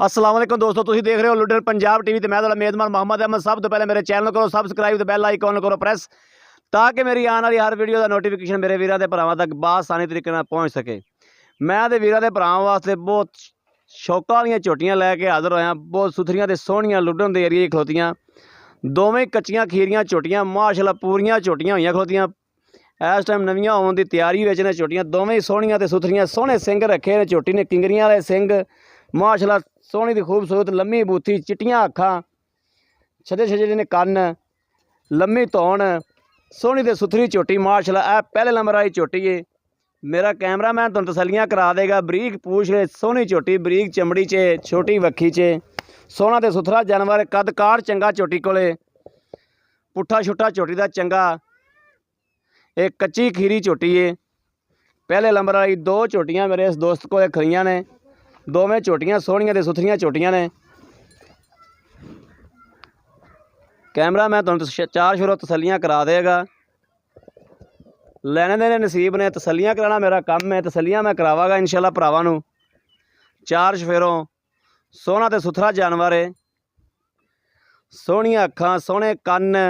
अस्सलाम वालेकुम दोस्तों, तुसीं देख रहे हो लुडन पंजाब टीवी ते मैं तुहाडा मेज़बान मोहम्मद अहमद। सब तो पहले मेरे चैनल करो सबसक्राइब ते बैल आइकॉन करो प्रेस ताकि मेरी आने वाली हर वीडियो का नोटिफिकेशन मेरे वीरां ते भरावां तक बासानी तरीके नाल पहुँच सके। मैं ते वीरां ते भरावां वास्ते बहुत शौकां वालियां झोटियां लैके हाज़र होया। बहुत सुथरियां ते सोहणियां लुडन दे एरिए खलोतियां, दोवें कच्चियां खीरियां झोटियां माशाअल्लाह पूरियां झोटियां होईयां खलोतियां। इस टाइम नवियां होने की तैयारी विच ने झोटियां, दोवें सोहणियां ते सुथरियां, सोहणे सिंग रखे ने झोटी ने, किंगरियां वाले सिंग माशाअल्लाह, सोहनी दी खूबसूरत लम्मी बूथी, चिट्टियां अखां, छजे छजे ने कन्न, लम्मी धौन, सोहनी ते सुथरी झोटी माशाअल्लाह। ए पहले नंबर वाली झोटी है। मेरा कैमरामैन तुहानूं तसल्लियां करा देगा। बरीक पूछ है, सोहनी झोटी, बरीक चमड़ी च, छोटी वक्खी च, सोहना ते सुथरा जानवर, कद कार चंगा झोटी कोले, पुट्ठा छुट्टा झोटी दा चंगा। एक कच्ची खीरी झोटी है। पहले नंबर वाली दो झोटियां मेरे इस दोस्त को खड़ियां ने, दोवें झोटियां सोहणियां ते सुथरियां झोटियां ने। कैमरा मैं तुहानूं चार शुरू तसल्लियां करा देगा। लैने देने नसीब ने, तसल्लियां कराना मेरा काम है, तसल्लियां मैं करावागा इंशाअल्लाह भरावां नूं। चार शफेरों सोहना ते सुथरा जानवर है, सोहणियां अखां, सोहणे कन्न,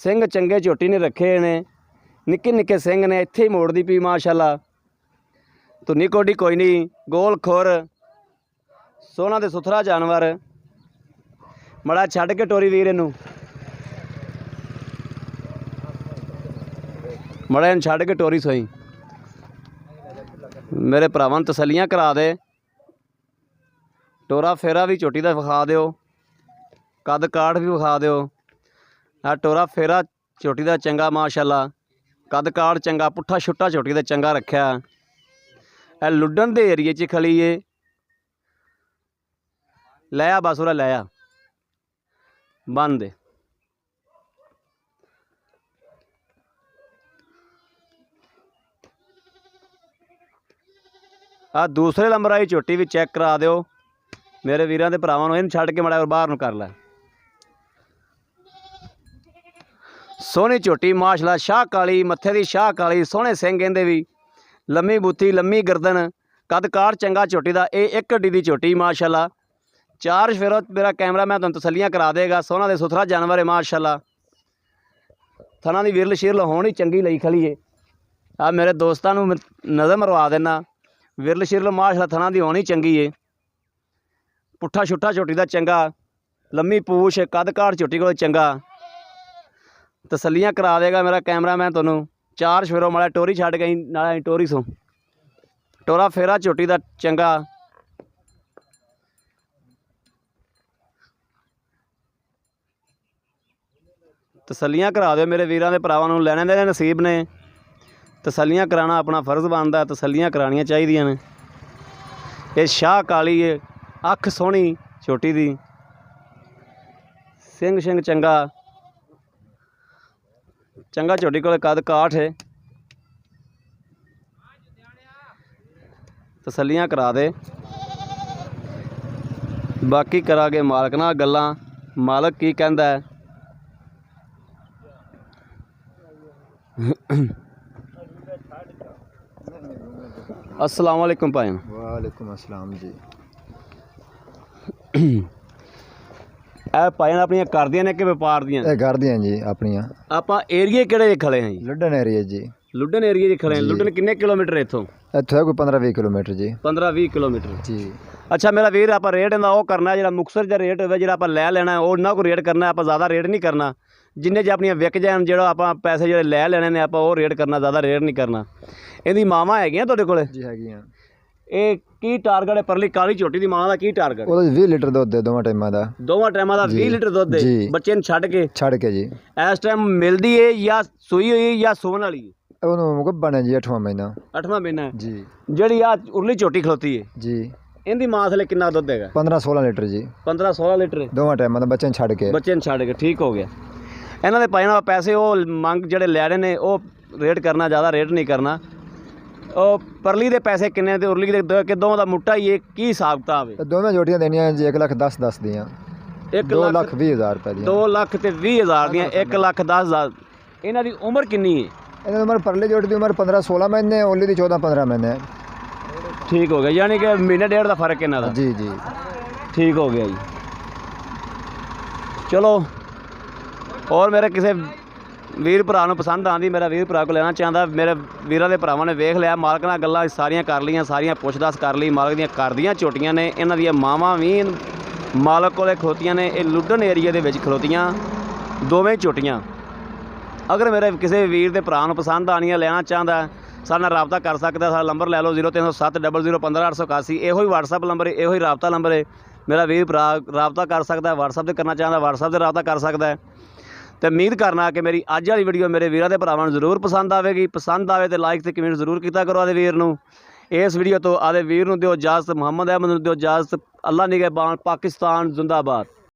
सिंग चंगे झोटी ने रखे ने, निक्के निक्के सिंग ने, इत्थे ही मोड़दी पई माशाअल्लाह। धुनी कोडी कोई नहीं, गोल खुर, सोहना ते सुथरा जानवर। मड़ा छड्ड के टोरी वीर इनू, मड़ा इन छड्ड के टोरी सोई। मेरे भरावां नूं तसल्लियां करा दे। टोरा फेरा भी झोटी दा विखा दिओ, कद काठ भी विखा दिओ। आ टोरा फेरा झोटी दा चंगा माशाअल्लाह, कद काठ चंगा, पुट्ठा छुट्टा झोटी दा चंगा रखा। ए लुडन दे एरिए च खली है। लैया बस उरा लैया बन दे। आ दूसरे नंबर वाली झोटी भी चैक करा दिओ मेरे वीरां दे भरावां नूं। इन्हूं छड्ड के माड़ा बाहर नूं कर लै। सोहनी झोटी माशाअल्लाह, शाह काली, मत्थे दी शाह काली, सोहणे सिंग इहदे भी, लम्मी बूथी, लम्मी गर्दन, कद काठ चंगा झोटी दा। ये एक हड्डी दी झोटी माशाअल्लाह। चार शफेरों मेरा कैमरा मैं तुहानूं तसल्लियां करा देगा। सोहना ते सुथरा जानवर है माशाअल्लाह। थना दी विरल शिरल होनी चंगी लई खली है। आ मेरे दोस्तां नूं नज़र मरवा देना। विरल शिरल माशाअल्लाह थना दी होनी चंगी है। पुट्ठा छुट्टा झोटी दा चंगा, लम्मी पूछ, कद काठ झोटी कोल चंगा। तसल्लियां करा देगा मेरा कैमरा मैं तुहानूं। चार शफेरों माड़ा टोरी छड्ड गई नाले टोरी सो। टोरा फेरा झोटी दा चंगा। तसल्लियां करा दो मेरे वीरां दे भरावां नूं। लैने देने नसीब ने, तसल्लियां कराना अपना फर्ज बनदा। तसल्लियां करानियां चाहिदियां ने। ये शाह काली है, अख सोहनी झोटी दी, सिंग शिंग चंगा चंगा झोटी कोल, कद काठ है। तसल्लियां करा दे। बाकी करांगे मालक नाल गल्लां, मालक की कहंदा है। अस्सलाम वालेकुम भाई। वालेकुम अस्सलाम जी। ਇਹ ਭਾਈਆਂ ਆਪਣੀਆਂ ਕਰਦੀਆਂ ਨੇ ਕਿ ਵਪਾਰ ਦੀਆਂ? ਇਹ ਕਰਦੀਆਂ ਜੀ ਆਪਣੀਆਂ। ਆਪਾਂ ਏਰੀਏ ਕਿਹੜੇ ਖੜੇ ਹਾਂ ਜੀ? ਲੁੱਡਨ ਏਰੀਆ ਜੀ। ਲੁੱਡਨ ਏਰੀਏ 'ਚ ਖੜੇ ਹਾਂ। ਲੁੱਡਨ ਕਿੰਨੇ ਕਿਲੋਮੀਟਰ ਇੱਥੋਂ? ਇੱਥੋਂ ਹੈ ਕੋਈ 15-20 ਕਿਲੋਮੀਟਰ ਜੀ। 15-20 ਕਿਲੋਮੀਟਰ ਜੀ। ਅੱਛਾ ਮੇਰਾ ਵੀਰ, ਆਪਾਂ ਰੇਟ ਇਹਦਾ ਉਹ ਕਰਨਾ ਜਿਹੜਾ ਮੁਕਤਸਰ ਦਾ ਰੇਟ ਹੋਵੇ, ਜਿਹੜਾ ਆਪਾਂ ਲੈ ਲੈਣਾ ਉਹਨਾਂ ਕੋਲ ਰੇਟ ਕਰਨਾ। ਆਪਾਂ ਜ਼ਿਆਦਾ ਰੇਟ ਨਹੀਂ ਕਰਨਾ। ਜਿੰਨੇ 'ਚ ਆਪਣੀਆਂ ਵਿਕ ਜਾਣ, ਜਿਹੜਾ ਆਪਾਂ ਪੈਸੇ ਜਿਹੜੇ ਲੈ ਲੈਣੇ ਨੇ ਆਪਾਂ ਉਹ ਰੇਟ ਕਰਨਾ, ਜ਼ਿਆਦਾ ਰੇਟ ਨਹੀਂ ਕਰਨਾ। ਇਹਦੀ ਮਾਵਾਂ ਹੈਗੀਆਂ ਤੁਹਾਡੇ ਕੋਲ? ਜੀ ਹੈਗੀਆਂ। ਇਹ ਕੀ ਟਾਰਗੇਟ ਹੈ ਪਰਲੀ ਕਾਲੀ ਝੋਟੀ ਦੀ ਮਾਂ ਦਾ? ਕੀ ਟਾਰਗੇਟ? ਉਹਦਾ 20 ਲੀਟਰ ਦੁੱਧ ਹੈ ਦੋਵਾਂ ਟਾਈਮਾਂ ਦਾ। ਦੋਵਾਂ ਟਾਈਮਾਂ ਦਾ 20 ਲੀਟਰ ਦੁੱਧ ਹੈ ਬੱਚੇ ਨੂੰ ਛੱਡ ਕੇ? ਛੱਡ ਕੇ ਜੀ। ਇਸ ਟਾਈਮ ਮਿਲਦੀ ਹੈ ਜਾਂ ਸੂਈ ਹੋਈ ਜਾਂ ਸੂਣ ਵਾਲੀ? ਉਹਨੂੰ ਗੱਭਣ ਹੈ ਜੀ, 8ਵਾਂ ਮਹੀਨਾ। 8ਵਾਂ ਮਹੀਨਾ ਜੀ। ਜਿਹੜੀ ਆ ਉਰਲੀ ਝੋਟੀ ਖਲੋਤੀ ਹੈ ਜੀ, ਇਹਦੀ ਮਾਂ ਥਲੇ ਕਿੰਨਾ ਦੁੱਧ ਹੈਗਾ? 15-16 ਲੀਟਰ ਜੀ। 15-16 ਲੀਟਰ ਦੋਵਾਂ ਟਾਈਮਾਂ ਦਾ ਬੱਚੇ ਨੂੰ ਛੱਡ ਕੇ। ਬੱਚੇ ਨੂੰ ਛੱਡ ਕੇ, ਠੀਕ ਹੋ ਗਿਆ। ਇਹਨਾਂ ਦੇ ਪਾਈਆਂ ਪੈਸੇ ਉਹ ਮੰਗ ਜਿਹੜੇ ਲੈ ਰਹੇ ਨੇ ਉਹ ਰੇਟ ਕਰਨਾ, ਜ਼ਿਆਦਾ ਰੇਟ ਨਹੀਂ ਕਰਨਾ। ਉਹ ਪਰਲੀ ਦੇ ਪੈਸੇ ਕਿੰਨੇ ਤੇ ਉਰਲੀ ਦੇ ਕਿਦੋਂ ਦਾ ਮੁੱਟਾ ਹੀ ਇਹ ਕੀ ਹਿਸਾਬ ਕਿਤਾਬ ਹੈ? ਦੋਵੇਂ ਜੋਟੀਆਂ ਦੇਣੀਆਂ ਜੀ 1,10,10 ਦੀਆਂ। 2,20,000 ਰੁਪਏ ਦੀਆਂ। 2,20,000 ਦੀਆਂ। 1,10,000। ਇਹਨਾਂ ਦੀ ਉਮਰ ਕਿੰਨੀ ਹੈ? ਇਹਨਾਂ ਦੀ ਉਮਰ ਪਰਲੇ ਜੋਟੀ ਦੀ ਉਮਰ 15-16 ਮਹੀਨੇ, ਓਲੀ ਦੀ 14-15 ਮਹੀਨੇ। ਠੀਕ ਹੋ ਗਿਆ, ਯਾਨੀ ਕਿ ਮਹੀਨੇ ਡੇਢ ਦਾ ਫਰਕ ਇਹਨਾਂ ਦਾ। ਜੀ ਜੀ ਠੀਕ ਹੋ ਗਿਆ ਜੀ। ਚਲੋ ਹੋਰ ਮੇਰੇ ਕਿਸੇ ਵੀਰ ਭਰਾ ਨੂੰ ਪਸੰਦ ਆਉਂਦੀ, ਮੇਰਾ ਵੀਰ ਭਰਾ ਕੋਲ ਲੈਣਾ ਚਾਹੁੰਦਾ, ਮੇਰੇ ਵੀਰਾਂ ਦੇ ਭਰਾਵਾਂ ਨੇ ਵੇਖ ਲਿਆ, ਮਾਲਕ ਨਾਲ ਗੱਲਾਂ ਸਾਰੀਆਂ ਕਰ ਲਈਆਂ, ਸਾਰੀਆਂ ਪੁੱਛ-ਦੱਸ ਕਰ ਲਈ, ਮਾਲਕ ਦੀਆਂ ਕਰਦੀਆਂ ਝੋਟੀਆਂ ਨੇ, ਇਹਨਾਂ ਦੀਆਂ ਮਾਵਾਂ ਵੀ ਮਾਲਕ ਕੋਲੇ ਖਲੋਤੀਆਂ ਨੇ। ਇਹ ਲੁੱਡਨ ਏਰੀਏ ਦੇ ਵਿੱਚ ਖਲੋਤੀਆਂ ਦੋਵੇਂ ਝੋਟੀਆਂ। ਅਗਰ ਮੇਰੇ ਕਿਸੇ ਵੀਰ ਦੇ ਭਰਾ ਨੂੰ ਪਸੰਦ ਆਉਣੀਆਂ, ਲੈਣਾ ਚਾਹੁੰਦਾ, ਸਾਡੇ ਨਾਲ ਰਾਬਤਾ ਕਰ ਸਕਦਾ। ਸਾਡਾ ਨੰਬਰ ਲੈ ਲਓ 0307 0015 ਇਹੋ ਹੀ WhatsApp ਨੰਬਰ ਹੈ, ਇਹੋ ਹੀ ਰਾਬਤਾ ਨੰਬਰ ਹੈ। ਮੇਰਾ ਵੀਰ ਭਰਾ ਰਾਬਤਾ ਕਰ ਸਕਦਾ, WhatsApp 'ਤੇ ਕਰਨਾ ਚਾਹੁੰਦਾ WhatsApp 'ਤੇ ਰਾਬਤਾ ਕਰ ਸਕਦਾ ਹੈ। ਤੇ ਉਮੀਦ ਕਰਨਾ ਕਿ ਮੇਰੀ ਅੱਜ ਵਾਲੀ ਵੀਡੀਓ ਮੇਰੇ ਵੀਰਾਂ ਦੇ ਭਰਾਵਾਂ ਨੂੰ ਜ਼ਰੂਰ ਪਸੰਦ ਆਵੇਗੀ। ਪਸੰਦ ਆਵੇ ਤੇ ਲਾਈਕ ਤੇ ਕਮੈਂਟ ਜ਼ਰੂਰ ਕੀਤਾ ਕਰੋ ਆਦੇ ਵੀਰ ਨੂੰ। ਇਸ ਵੀਡੀਓ ਤੋਂ ਆਦੇ ਵੀਰ ਨੂੰ ਦਿਓ ਇਜਾਜ਼ਤ, ਮੁਹੰਮਦ ਅਹਿਮਦ ਨੂੰ ਦਿਓ ਇਜਾਜ਼ਤ। ਅੱਲਾ ਨਿਗਹਿਬਾਨ, ਪਾਕਿਸਤਾਨ ਜ਼ਿੰਦਾਬਾਦ।